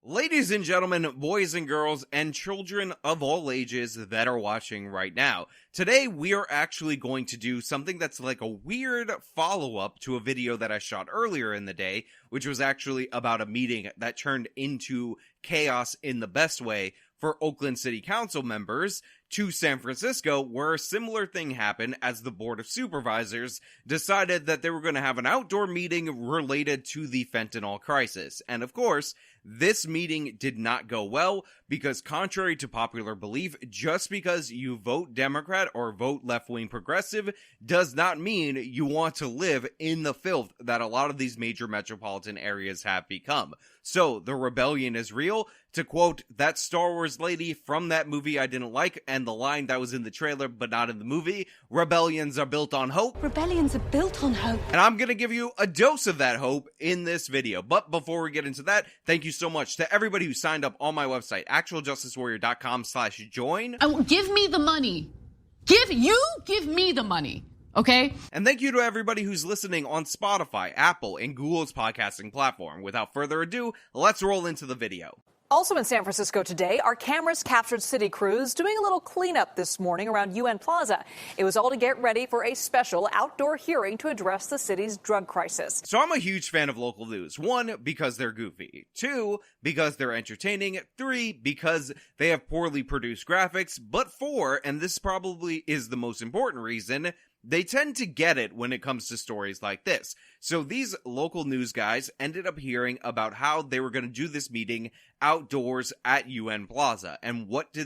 Ladies and gentlemen, boys and girls, and children of all ages that are watching right now, today we are actually going to do something that's like a weird follow-up to a video that I shot earlier in the day, which was actually about a meeting that turned into chaos in the best way for Oakland City Council members to San Francisco, where a similar thing happened as the Board of Supervisors decided that they were going to have an outdoor meeting related to the fentanyl crisis. And of course, this meeting did not go well because, contrary to popular belief, just because you vote Democrat or vote left-wing progressive does not mean you want to live in the filth that a lot of these major metropolitan areas have become. So, the rebellion is real. To quote that Star Wars lady from that movie I didn't like, and the line that was in the trailer but not in the movie, rebellions are built on hope. Rebellions are built on hope. And I'm going to give you a dose of that hope in this video. But before we get into that, thank you so much to everybody who signed up on my website, actualjusticewarrior.com/join. Give me the money. Give me the money. Okay? And thank you to everybody who's listening on Spotify, Apple, and Google's podcasting platform. Without further ado, let's roll into the video. Also in San Francisco today, our cameras captured city crews doing a little cleanup this morning around UN Plaza. It was all to get ready for a special outdoor hearing to address the city's drug crisis. So I'm a huge fan of local news. 1, because they're goofy. 2, because they're entertaining. 3, because they have poorly produced graphics. But 4, and this probably is the most important reason, they tend to get it when it comes to stories like this. So these local news guys ended up hearing about how they were going to do this meeting outdoors at UN Plaza. And what do?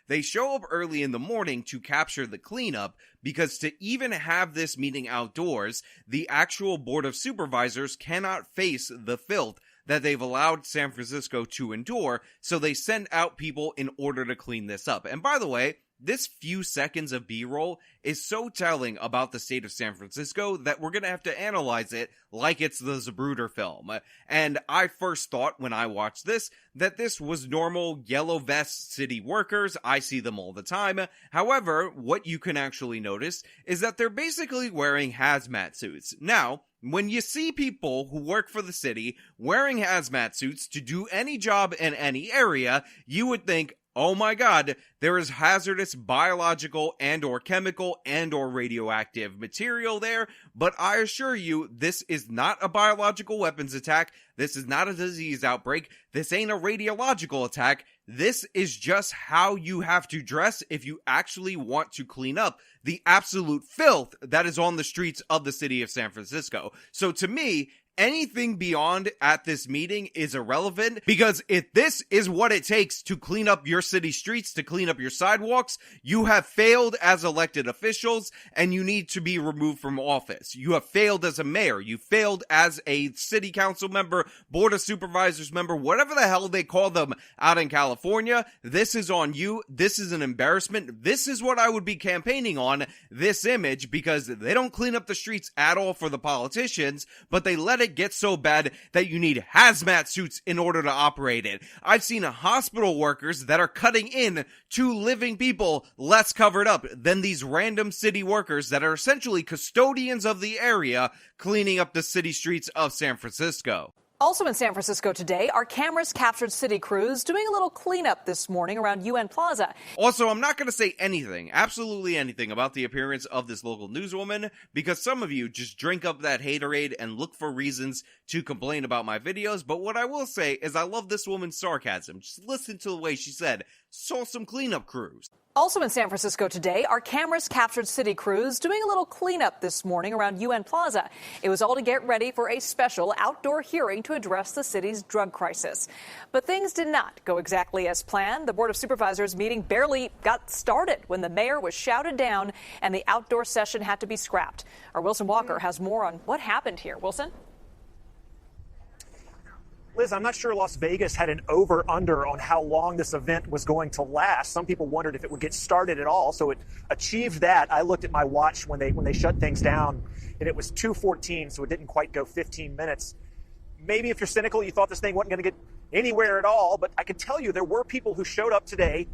They show up early in the morning to capture the cleanup, because to even have this meeting outdoors, the actual Board of Supervisors cannot face the filth that they've allowed San Francisco to endure, so they send out people in order to clean this up. And by the way, this few seconds of B-roll is so telling about the state of San Francisco that we're going to have to analyze it like it's the Zapruder film. And I first thought when I watched this that this was normal yellow vest city workers. I see them all the time. However, what you can actually notice is that they're basically wearing hazmat suits. Now, when you see people who work for the city wearing hazmat suits to do any job in any area, you would think, oh my god, there is hazardous biological and or chemical and or radioactive material there, but I assure you, this is not a biological weapons attack, this is not a disease outbreak, this ain't a radiological attack, this is just how you have to dress if you actually want to clean up the absolute filth that is on the streets of the city of San Francisco. So to me, anything beyond at this meeting is irrelevant, because if this is what it takes to clean up your city streets, to clean up your sidewalks, you have failed as elected officials and you need to be removed from office. You have failed as a mayor. You failed as a city council member, board of supervisors member, whatever the hell they call them out in California. This is on you. This is an embarrassment. This is what I would be campaigning on, this image, because they don't clean up the streets at all for the politicians, but they let it get so bad that you need hazmat suits in order to operate it. I've seen hospital workers that are cutting in to living people less covered up than these random city workers that are essentially custodians of the area cleaning up the city streets of San Francisco. Also in San Francisco today, our cameras captured city crews doing a little cleanup this morning around UN Plaza. Also, I'm not going to say anything, absolutely anything, about the appearance of this local newswoman, because some of you just drink up that haterade and look for reasons to complain about my videos, but what I will say is I love this woman's sarcasm. Just listen to the way she said, saw some cleanup crews. Also in San Francisco today, our cameras captured city crews doing a little cleanup this morning around UN Plaza. It was all to get ready for a special outdoor hearing to address the city's drug crisis. But things did not go exactly as planned. The Board of Supervisors meeting barely got started when the mayor was shouted down and the outdoor session had to be scrapped. Our Wilson Walker has more on what happened here. Wilson? Liz, I'm not sure Las Vegas had an over-under on how long this event was going to last. Some people wondered if it would get started at all, so it achieved that. I looked at my watch when they shut things down, and it was 2:14, so it didn't quite go 15 minutes. Maybe if you're cynical, you thought this thing wasn't going to get anywhere at all, but I can tell you there were people who showed up today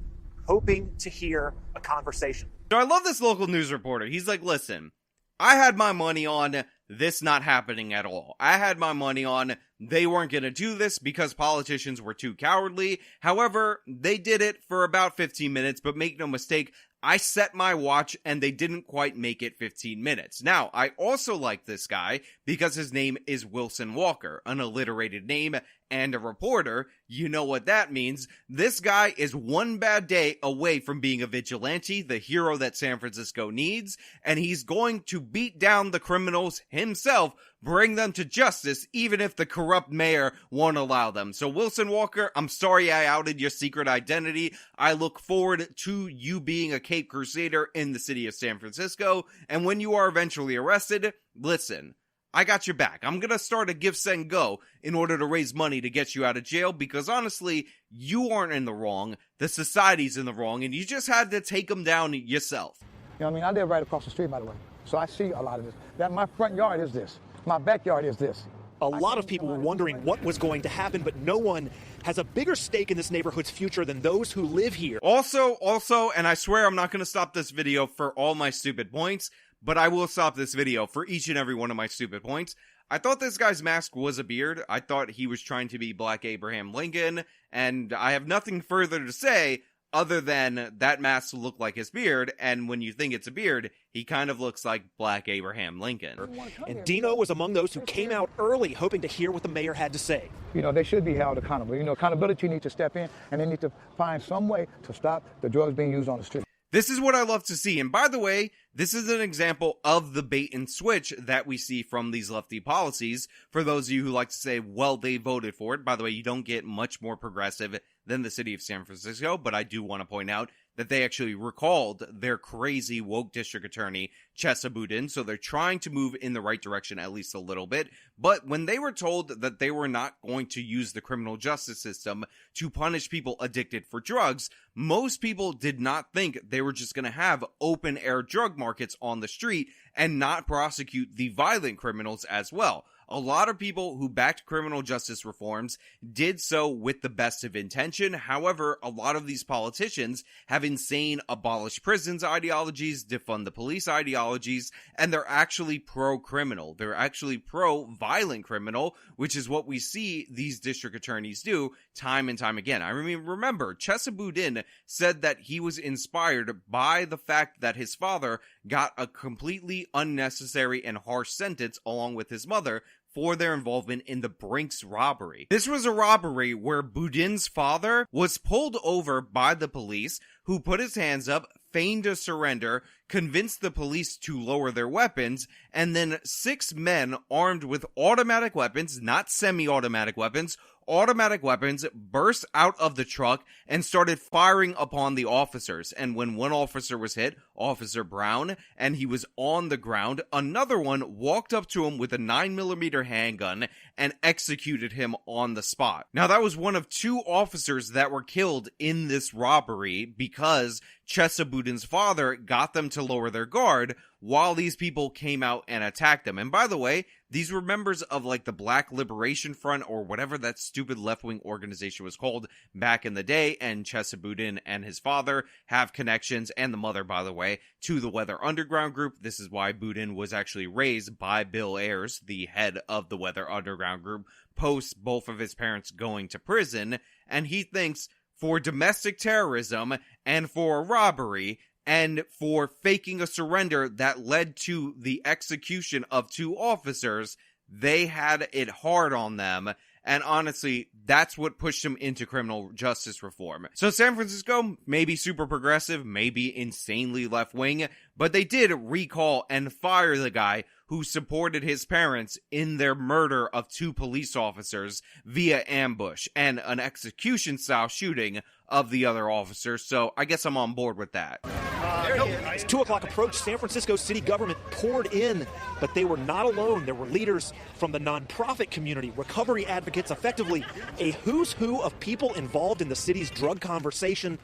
hoping to hear a conversation. So I love this local news reporter. He's like, listen, I had my money on this not happening at all. I had my money on they weren't going to do this because politicians were too cowardly. However, they did it for about 15 minutes, but make no mistake, I set my watch and they didn't quite make it 15 minutes. Now, I also like this guy because his name is Wilson Walker, an alliterated name and a reporter. You know what that means. This guy is one bad day away from being a vigilante, the hero that San Francisco needs, and he's going to beat down the criminals himself, bring them to justice, even if the corrupt mayor won't allow them. So Wilson Walker, I'm sorry I outed your secret identity. I look forward to you being a Cape Crusader in the city of San Francisco, and when you are eventually arrested, listen, I got your back. I'm gonna start a give, send, go in order to raise money to get you out of jail because honestly, you aren't in the wrong, the society's in the wrong, and you just had to take them down yourself. You know what I mean? I live right across the street, by the way, so I see a lot of this. That my front yard is this. My backyard is this. A lot of people were wondering what was going to happen, but no one has a bigger stake in this neighborhood's future than those who live here. Also, and I swear I'm not gonna stop this video for all my stupid points, but I will stop this video for each and every one of my stupid points. I thought this guy's mask was a beard. I thought he was trying to be Black Abraham Lincoln, and I have nothing further to say other than that mask looked like his beard, and when you think it's a beard, he kind of looks like Black Abraham Lincoln. And Dino was among those who came out early, hoping to hear what the mayor had to say. You know, they should be held accountable. You know, accountability needs to step in, and they need to find some way to stop the drugs being used on the street. This is what I love to see, and by the way, this is an example of the bait and switch that we see from these lefty policies. For those of you who like to say, well, they voted for it. By the way, you don't get much more progressive than the city of San Francisco, but I do want to point out that they actually recalled their crazy woke district attorney, Chesa Boudin, so they're trying to move in the right direction at least a little bit. But when they were told that they were not going to use the criminal justice system to punish people addicted for drugs, most people did not think they were just going to have open-air drug markets on the street and not prosecute the violent criminals as well. A lot of people who backed criminal justice reforms did so with the best of intention. However, a lot of these politicians have insane abolish prisons ideologies, defund the police ideologies, and they're actually pro-criminal. They're actually pro-violent criminal, which is what we see these district attorneys do time and time again. I mean, remember, Chesa Boudin said that he was inspired by the fact that his father got a completely unnecessary and harsh sentence along with his mother for their involvement in the Brinks robbery. This was a robbery where Boudin's father was pulled over by the police, who put his hands up, feigned a surrender, convinced the police to lower their weapons, and then 6 men armed with automatic weapons, not semi-automatic weapons, automatic weapons, burst out of the truck and started firing upon the officers. And when one officer was hit, Officer Brown, and he was on the ground, another one walked up to him with a 9mm handgun and executed him on the spot. Now, that was one of 2 officers that were killed in this robbery because Chesa Boudin's father got them to lower their guard while these people came out and attacked them. And by the way, these were members of like the Black Liberation Front or whatever that stupid left-wing organization was called back in the day, and Chesa Boudin and his father have connections, and the mother, by the way, to the Weather Underground group. This is why Boudin was actually raised by Bill Ayers, the head of the Weather Underground group, post both of his parents going to prison, and he thinks for domestic terrorism and for a robbery and for faking a surrender that led to the execution of 2 officers, they had it hard on them. And honestly, that's what pushed him into criminal justice reform. So San Francisco, maybe super progressive, maybe insanely left-wing, but they did recall and fire the guy who supported his parents in their murder of 2 police officers via ambush and an execution-style shooting of the other officers. So I guess I'm on board with that. As 2 o'clock approached, San Francisco city government poured in, but they were not alone. There were leaders from the nonprofit community, recovery advocates, effectively a who's who of people involved in the city's drug conversation,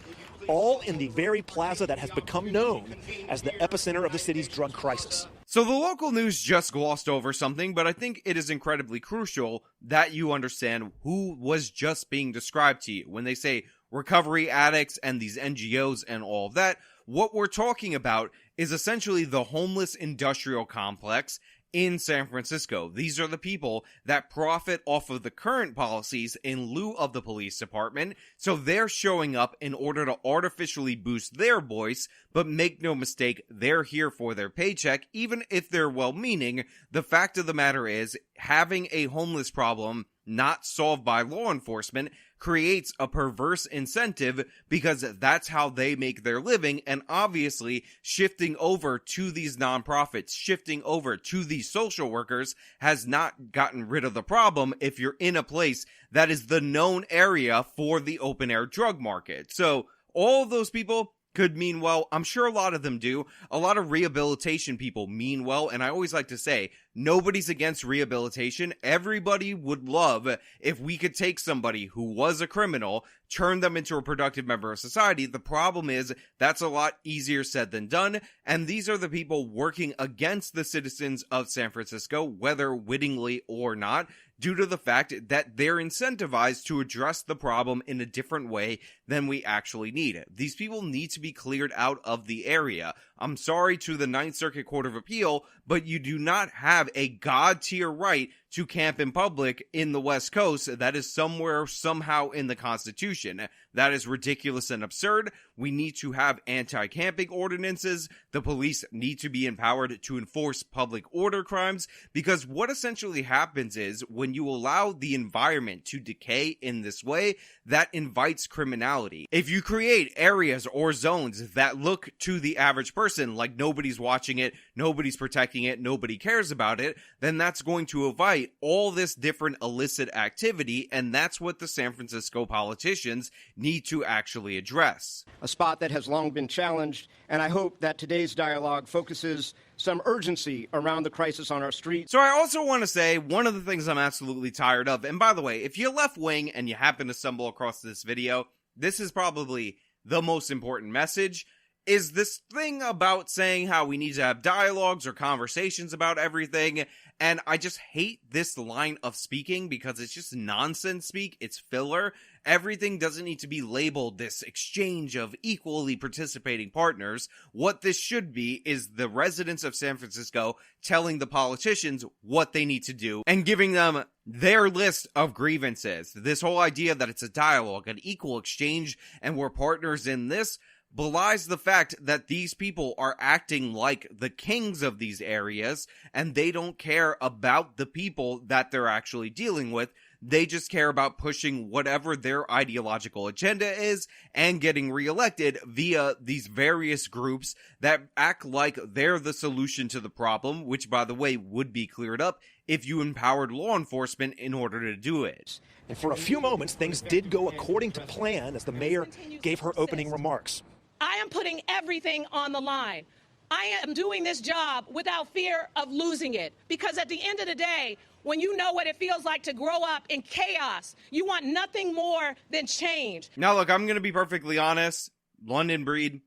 all in the very plaza that has become known as the epicenter of the city's drug crisis. So the local news just glossed over something, but I think it is incredibly crucial that you understand who was just being described to you. When they say recovery addicts and these NGOs and all of that, What we're talking about is essentially the homeless industrial complex in San Francisco. These are the people that profit off of the current policies in lieu of the police department, so they're showing up in order to artificially boost their voice, but make no mistake, they're here for their paycheck, even if they're well-meaning. The fact of the matter is, having a homeless problem not solved by law enforcement creates a perverse incentive because that's how they make their living, and obviously shifting over to these nonprofits, shifting over to these social workers has not gotten rid of the problem if you're in a place that is the known area for the open air drug market. So all of those people could mean well. I'm sure a lot of them do. A lot of rehabilitation people mean well, and I always like to say, nobody's against rehabilitation. Everybody would love if we could take somebody who was a criminal, turn them into a productive member of society. The problem is that's a lot easier said than done, and these are the people working against the citizens of San Francisco, whether wittingly or not, due to the fact that they're incentivized to address the problem in a different way than we actually need. These people need to be cleared out of the area. I'm sorry to the Ninth Circuit Court of Appeal, but you do not have a god-tier right to camp in public in the West Coast. That is somewhere, somehow in the Constitution. That is ridiculous and absurd. We need to have anti-camping ordinances. The police need to be empowered to enforce public order crimes, because what essentially happens is when you allow the environment to decay in this way, that invites criminality. If you create areas or zones that look to the average person like nobody's watching it, nobody's protecting it, nobody cares about it, then that's going to invite all this different illicit activity, and that's what the San Francisco politicians need to actually address. A spot that has long been challenged, and I hope that today's dialogue focuses some urgency around the crisis on our streets. So I also want to say one of the things I'm absolutely tired of, and by the way, if you're left wing and you happen to stumble across this video, this is probably the most important message, is this thing about saying how we need to have dialogues or conversations about everything. And I just hate this line of speaking because it's just nonsense speak. It's filler. Everything doesn't need to be labeled this exchange of equally participating partners. What this should be is the residents of San Francisco telling the politicians what they need to do and giving them their list of grievances. This whole idea that it's a dialogue, an equal exchange, and we're partners in this belies the fact that these people are acting like the kings of these areas, and they don't care about the people that they're actually dealing with. They just care about pushing whatever their ideological agenda is and getting reelected via these various groups that act like they're the solution to the problem, which, by the way, would be cleared up if you empowered law enforcement in order to do it. And for a few moments, things did go according to plan as the mayor gave her opening remarks. I am putting everything on the line. I am doing this job without fear of losing it, because at the end of the day, when you know what it feels like to grow up in chaos, you want nothing more than change. Now, look, I'm going to be perfectly honest. London Breed,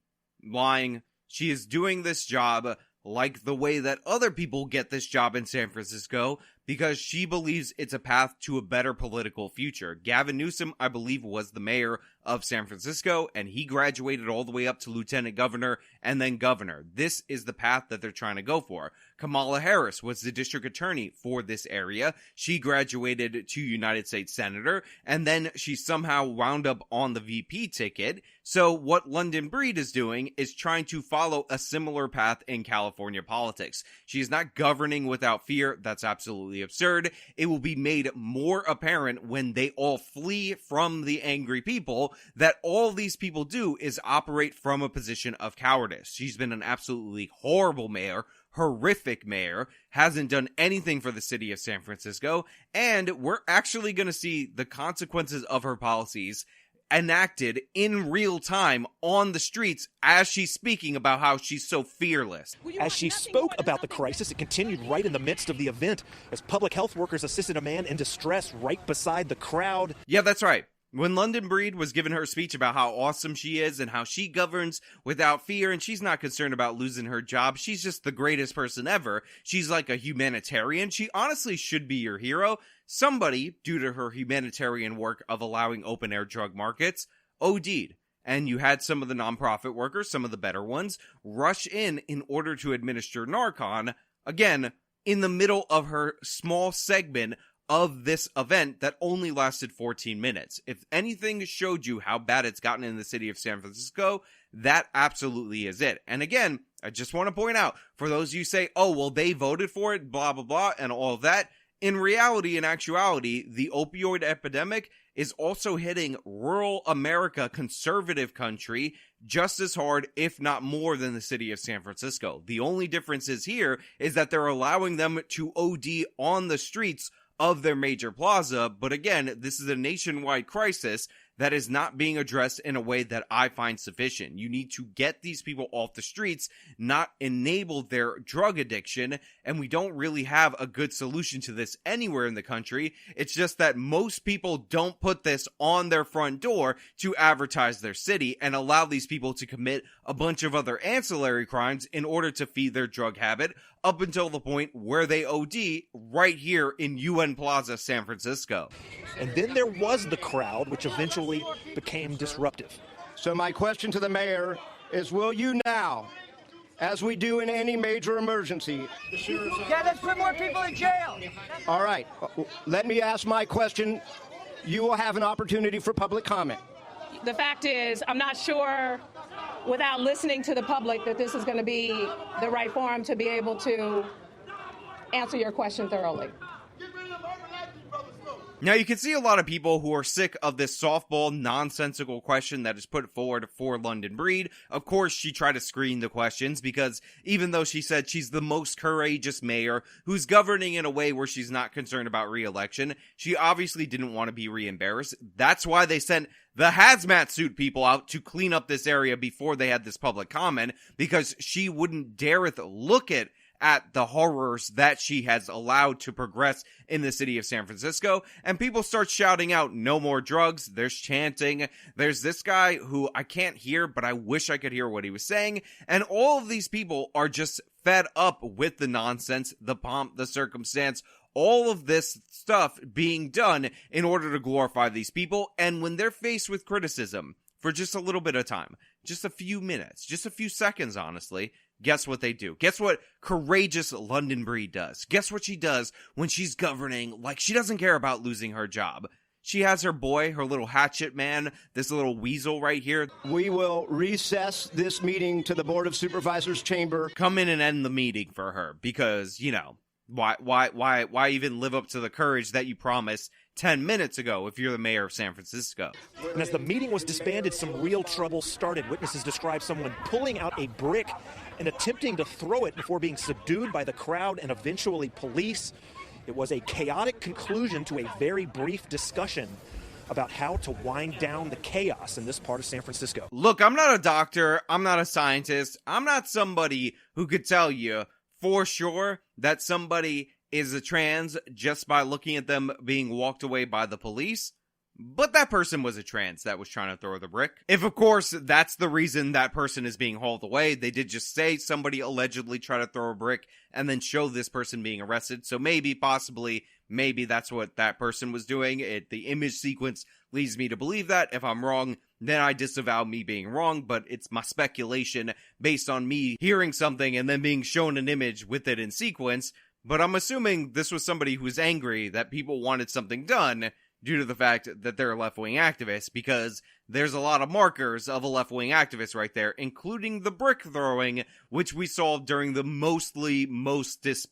lying. She is doing this job like the way that other people get this job in San Francisco, because she believes it's a path to a better political future. Gavin Newsom, I believe, was the mayor of San Francisco, and he graduated all the way up to lieutenant governor and then governor. This is the path that they're trying to go for. Kamala Harris was the district attorney for this area. She graduated to United States senator, and then she somehow wound up on the VP ticket. So what London Breed is doing is trying to follow a similar path in California politics. She is not governing without fear. That's absolutely absurd. It will be made more apparent when they all flee from the angry people that all these people do is operate from a position of cowardice. She's been an absolutely horrible mayor, horrific mayor, hasn't done anything for the city of San Francisco, and we're actually going to see the consequences of her policies enacted in real time on the streets as she's speaking about how she's so fearless. As she spoke about the crisis, it continued right in the midst of the event as public health workers assisted a man in distress right beside the crowd. Yeah, that's right. When London Breed was giving her speech about how awesome she is and how she governs without fear and she's not concerned about losing her job, she's just the greatest person ever. She's like a humanitarian. She honestly should be your hero. Somebody, due to her humanitarian work of allowing open-air drug markets, OD'd. and you had some of the nonprofit workers, some of the better ones, rush in order to administer Narcan, again, in the middle of her small segment of this event that only lasted 14 minutes. If anything showed you how bad it's gotten in the city of San Francisco, that absolutely is it. And again, I just want to point out, for those of you who say, oh, well, they voted for it, blah, blah, blah, and all of that, in reality, in actuality, the opioid epidemic is also hitting rural America, conservative country, just as hard, if not more, than the city of San Francisco. The only difference is here is that they're allowing them to OD on the streets of their major plaza, but again, this is a nationwide crisis that is not being addressed in a way that I find sufficient. You need to get these people off the streets, not enable their drug addiction, and we don't really have a good solution to this anywhere in the country. It's just that most people don't put this on their front door to advertise their city and allow these people to commit a bunch of other ancillary crimes in order to feed their drug habit, up until the point where they OD right here in UN Plaza, San Francisco. And then there was the crowd, which eventually became disruptive. So my question to the mayor is, will you now, as we do in any major emergency... Yeah, let's put more people in jail. All right, let me ask my question. You will have an opportunity for public comment. The fact is, I'm not sure, without listening to the public, that this is going to be the right forum to be able to answer your question thoroughly. Now, you can see a lot of people who are sick of this softball, nonsensical question that is put forward for London Breed. Of course, she tried to screen the questions because even though she said she's the most courageous mayor who's governing in a way where she's not concerned about re-election, she obviously didn't want to be re-embarrassed. That's why they sent the hazmat suit people out to clean up this area before they had this public comment, because she wouldn't dareth look at the horrors that she has allowed to progress in the city of San Francisco, and people start shouting out, no more drugs, there's chanting, there's this guy who I can't hear, but I wish I could hear what he was saying, and all of these people are just fed up with the nonsense, the pomp, the circumstance, all of this stuff being done in order to glorify these people, and when they're faced with criticism for just a little bit of time, just a few minutes, just a few seconds, honestly, guess what they do? Guess what courageous London Breed does? Guess what she does when she's governing like she doesn't care about losing her job? She has her boy, her little hatchet man, this little weasel right here. We will recess this meeting to the Board of Supervisors chamber. Come in and end the meeting for her because, you know, why even live up to the courage that you promised 10 minutes ago if you're the mayor of San Francisco? And as the meeting was disbanded, some real trouble started. Witnesses described someone pulling out a brick and attempting to throw it before being subdued by the crowd and eventually police. It was a chaotic conclusion to a very brief discussion about how to wind down the chaos in this part of San Francisco. Look, I'm not a doctor. I'm not a scientist. I'm not somebody who could tell you for sure that somebody is a trans just by looking at them being walked away by the police. But that person was a trans that was trying to throw the brick. If, of course, that's the reason that person is being hauled away, they did just say somebody allegedly tried to throw a brick and then show this person being arrested. So maybe, possibly, maybe that's what that person was doing. The image sequence leads me to believe that. If I'm wrong, then I disavow me being wrong, but it's my speculation based on me hearing something and then being shown an image with it in sequence. But I'm assuming this was somebody who was angry that people wanted something done due to the fact that they're a left-wing activist, because there's a lot of markers of a left-wing activist right there, including the brick throwing, which we saw during the most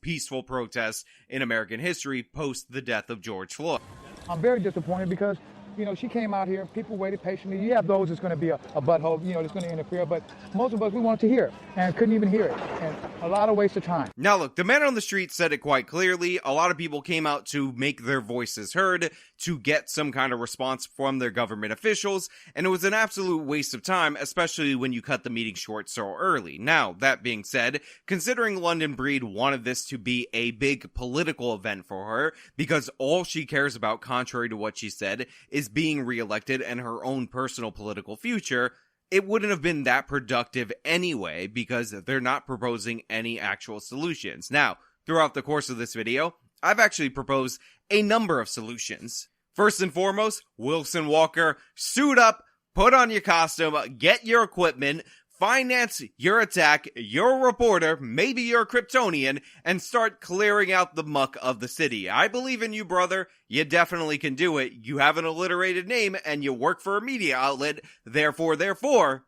peaceful protests in American history post the death of George Floyd. I'm very disappointed because, you know, she came out here, people waited patiently. You have those that's going to be a butthole, you know, that's going to interfere, but most of us, we wanted to hear and couldn't even hear it, and a lot of waste of time. Now look, the man on the street said it quite clearly. A lot of people came out to make their voices heard, to get some kind of response from their government officials, and it was an absolute waste of time, especially when you cut the meeting short so early. Now, that being said, considering London Breed wanted this to be a big political event for her, because all she cares about, contrary to what she said, is being reelected and her own personal political future, it wouldn't have been that productive anyway, because they're not proposing any actual solutions. Now, throughout the course of this video, I've actually proposed a number of solutions. First and foremost, Wilson Walker, suit up, put on your costume, get your equipment, finance your attack, you're a reporter, maybe you're a Kryptonian, and start clearing out the muck of the city. I believe in you, brother. You definitely can do it. You have an alliterated name, and you work for a media outlet. Therefore,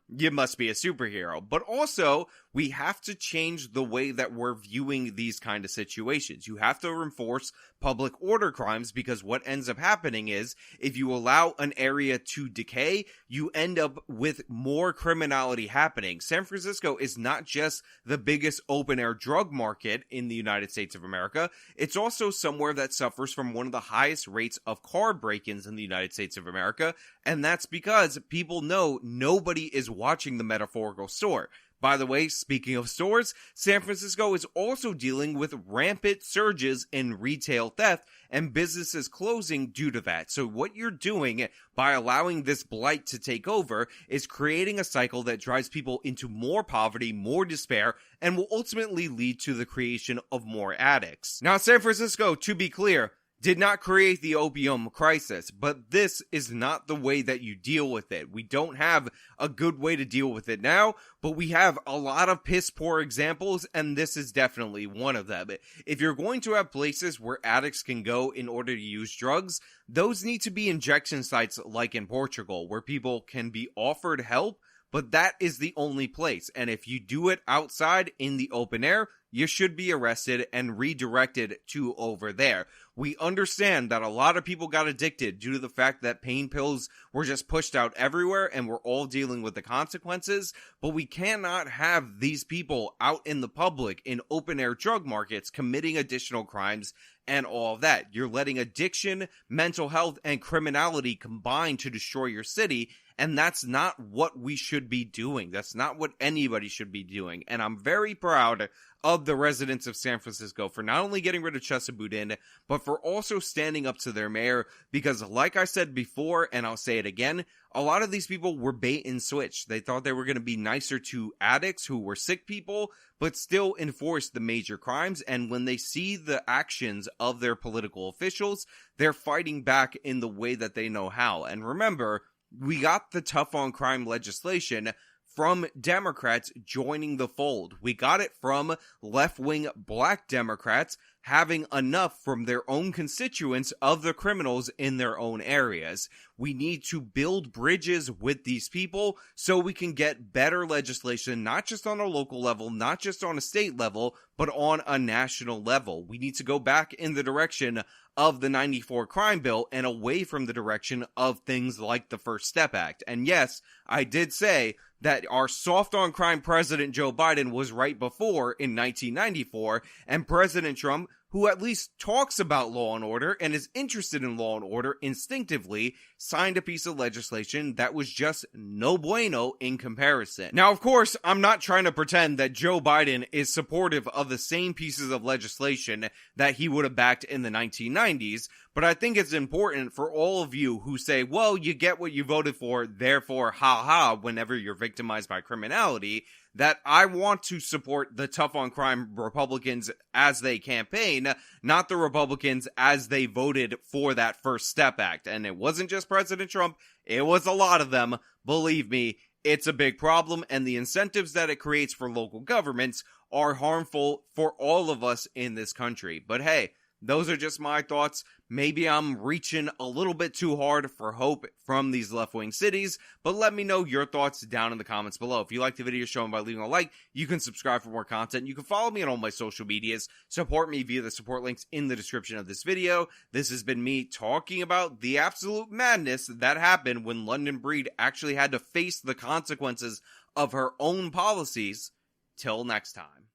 you must be a superhero. But also, we have to change the way that we're viewing these kind of situations. You have to enforce public order crimes, because what ends up happening is, if you allow an area to decay, you end up with more criminality happening. San Francisco is not just the biggest open-air drug market in the United States of America, it's also somewhere that suffers from one of the highest rates of car break-ins in the United States of America, and that's because people know nobody is watching the metaphorical store. By the way, speaking of stores, San Francisco is also dealing with rampant surges in retail theft and businesses closing due to that. So what you're doing by allowing this blight to take over is creating a cycle that drives people into more poverty, more despair, and will ultimately lead to the creation of more addicts. Now, San Francisco, to be clear, did not create the opium crisis, but this is not the way that you deal with it. We don't have a good way to deal with it now, but we have a lot of piss poor examples, and this is definitely one of them. If you're going to have places where addicts can go in order to use drugs, those need to be injection sites like in Portugal, where people can be offered help, but that is the only place. And if you do it outside in the open air, you should be arrested and redirected to over there. We understand that a lot of people got addicted due to the fact that pain pills were just pushed out everywhere and we're all dealing with the consequences, but we cannot have these people out in the public in open air drug markets committing additional crimes and all of that. You're letting addiction, mental health, and criminality combine to destroy your city, and that's not what we should be doing. That's not what anybody should be doing. And I'm very proud of the residents of San Francisco for not only getting rid of Chesa Boudin, but for also standing up to their mayor, because like I said before, and I'll say it again, a lot of these people were bait and switch. They thought they were going to be nicer to addicts who were sick people, but still enforce the major crimes. And when they see the actions of their political officials, they're fighting back in the way that they know how. And remember, we got the tough on crime legislation from Democrats joining the fold. We got it from left-wing black Democrats having enough from their own constituents of the criminals in their own areas. We need to build bridges with these people so we can get better legislation, not just on a local level, not just on a state level, but on a national level. We need to go back in the direction of the 94 crime bill and away from the direction of things like the First Step Act. And yes, I did say that our soft on crime president Joe Biden was right before in 1994, and President Trump, who at least talks about law and order and is interested in law and order instinctively, signed a piece of legislation that was just no bueno in comparison. Now, of course, I'm not trying to pretend that Joe Biden is supportive of the same pieces of legislation that he would have backed in the 1990s, but I think it's important for all of you who say, well, you get what you voted for, therefore, ha ha, whenever you're victimized by criminality, that I want to support the tough on crime Republicans as they campaign, not the Republicans as they voted for that First Step Act. And it wasn't just President Trump, it was a lot of them. Believe me, it's a big problem, and the incentives that it creates for local governments are harmful for all of us in this country. But hey, those are just my thoughts. Maybe I'm reaching a little bit too hard for hope from these left-wing cities, but let me know your thoughts down in the comments below. If you like the video, show them by leaving a like. You can subscribe for more content. You can follow me on all my social medias. Support me via the support links in the description of this video. This has been me talking about the absolute madness that happened when London Breed actually had to face the consequences of her own policies. Till next time.